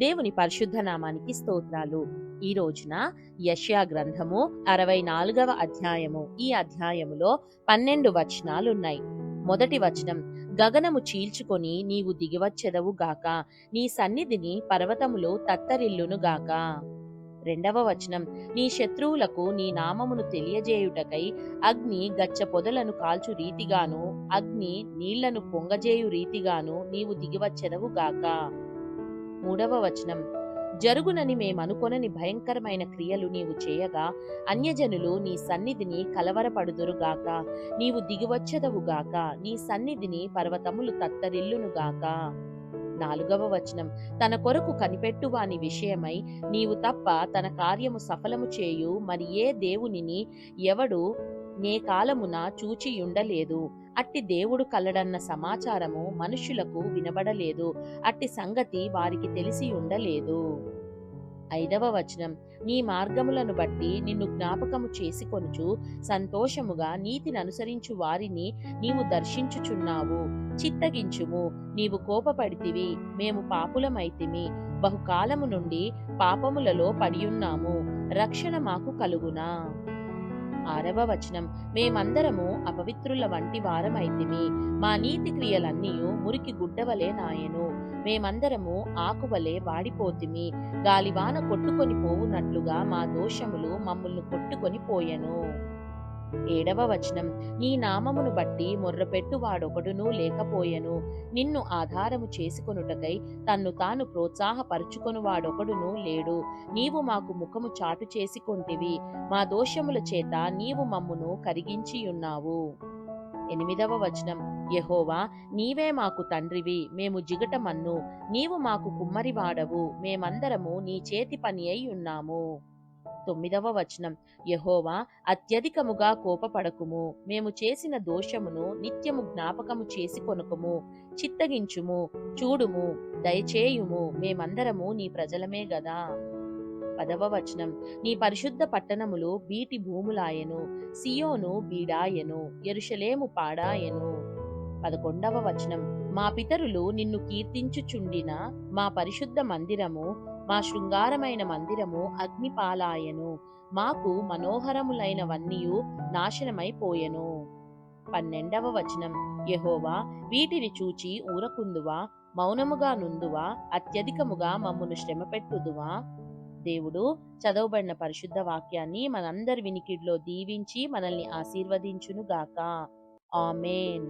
దేవుని పరిశుద్ధ నామానికి స్తోత్రాలు. ఈ రోజున యెషయా గ్రంథము 64వ అధ్యాయము. ఈ అధ్యాయములో 12 వచనాలున్నాయి. మొదటి వచనం, గగనము చీల్చుకొని నీవు దిగివచ్చెదవు గాక, నీ సన్నిధిని పర్వతములు తత్తరిల్లును గాక. రెండవ వచనం, నీ శత్రువులకు నీ నామమును తెలియజేయుటకై అగ్ని గచ్చ పొదలను కాల్చు రీతిగాను, అగ్ని నీళ్లను పొంగజేయు రీతిగాను నీవు దిగివచ్చెదవు గాక. మూడవ వచనం, జరుగునని మేమనుకొనని భయంకరమైన క్రియలు నీవు చేయగా అన్యజనులు నీ సన్నిధిని కలవరపడుదురుగాక, నీవు దిగివచ్చెదవుగాక, నీ సన్నిధిని పర్వతములు తత్తరిల్లునుగాక. నాలుగవ వచనం, తన కొరకు కనిపెట్టు వాని విషయమై నీవు తప్ప తన కార్యము సఫలము చేయు మరి ఏ దేవునిని ఎవడు నే కాలమున చూచియుండలేదు. అట్టి దేవుడు కలడన్న సమాచారము మనుష్యులకు వినబడలేదు, అట్టి సంగతి వారికి తెలిసి ఉండలేదు. ఐదవ వచనం, నీ మార్గములను బట్టి నిన్ను జ్ఞాపకము చేసుకొనుచు సంతోషముగా నీతిని అనుసరించు వారిని నీవు దర్శించుచున్నావు. చిత్తగించుము, నీవు కోపపడితివి, మేము పాపులమైతిమి, బహుకాలము నుండి పాపములలో పడియున్నాము, రక్షణ మాకు కలుగునా. ఆరవ వచనం, మేమందరము అపవిత్రుల వంటి వారమైతిమి, మా నీతి క్రియలన్నీయు మురికి గుడ్డవలే నాయను, మేమందరము ఆకువలే వాడిపోతిమి, గాలివాన కొట్టుకొని పోవునట్లుగా మా దోషములు మమ్ములను కొట్టుకొని పోయెను. ఏడవ వచనం, నీ నామమును బట్టి మొర్రపెట్టు వాడొకడునూ లేకపోయెను, నిన్ను ఆధారము చేసుకొనుటకై తన్ను తాను ప్రోత్సాహపరుచుకొను వాడొకడునూ లేడు, నీవు మాకు ముఖము చాటు చేసుకొంటివి, మా దోషముల చేత నీవు మమ్మును కరిగించియున్నావు. ఎనిమిదవ వచనం, యెహోవా నీవే మాకు తండ్రివి, మేము జిగటమన్ను, నీవు మాకు కుమ్మరివాడవు, మేమందరము నీ చేతి పని అయి ఉన్నాము. తొమ్మిదవ వచనం, యెహోవా అత్యధికముగా కోపపడకుము, మేము చేసిన దోషమును నిత్యము జ్ఞాపకము చేసుకొనుకుము, చిత్తగించుము, చూడుము, దయచేయుము, మేమందరము నీ ప్రజలమే గదా. పదవ వచనం, నీ పరిశుద్ధ పట్టణములు బీటి భూములాయెను, సియోను బీడాయెను, యెరూషలేము పాడాయెను. 11వ వచనం, మా పితరులు నిన్ను కీర్తించుచుండిన మా పరిశుద్ధ మందిరము, మా శృంగారమైన మందిరము అగ్నిపాలాయెను, మాకు మనోహరములైనవన్నీయు నాశనమైపోయెను. 12వ వచనం, యెహోవా వీటిని చూచి ఊరకుందువా, మౌనముగా నుందువా, అత్యధికముగా మమ్మును శ్రమపెట్టుదువా. దేవుడు చదవబడిన పరిశుద్ధ వాక్యాన్ని మనందరి వినికిడిలో దీవించి మనల్ని ఆశీర్వదించునుగాక. ఆమేన్.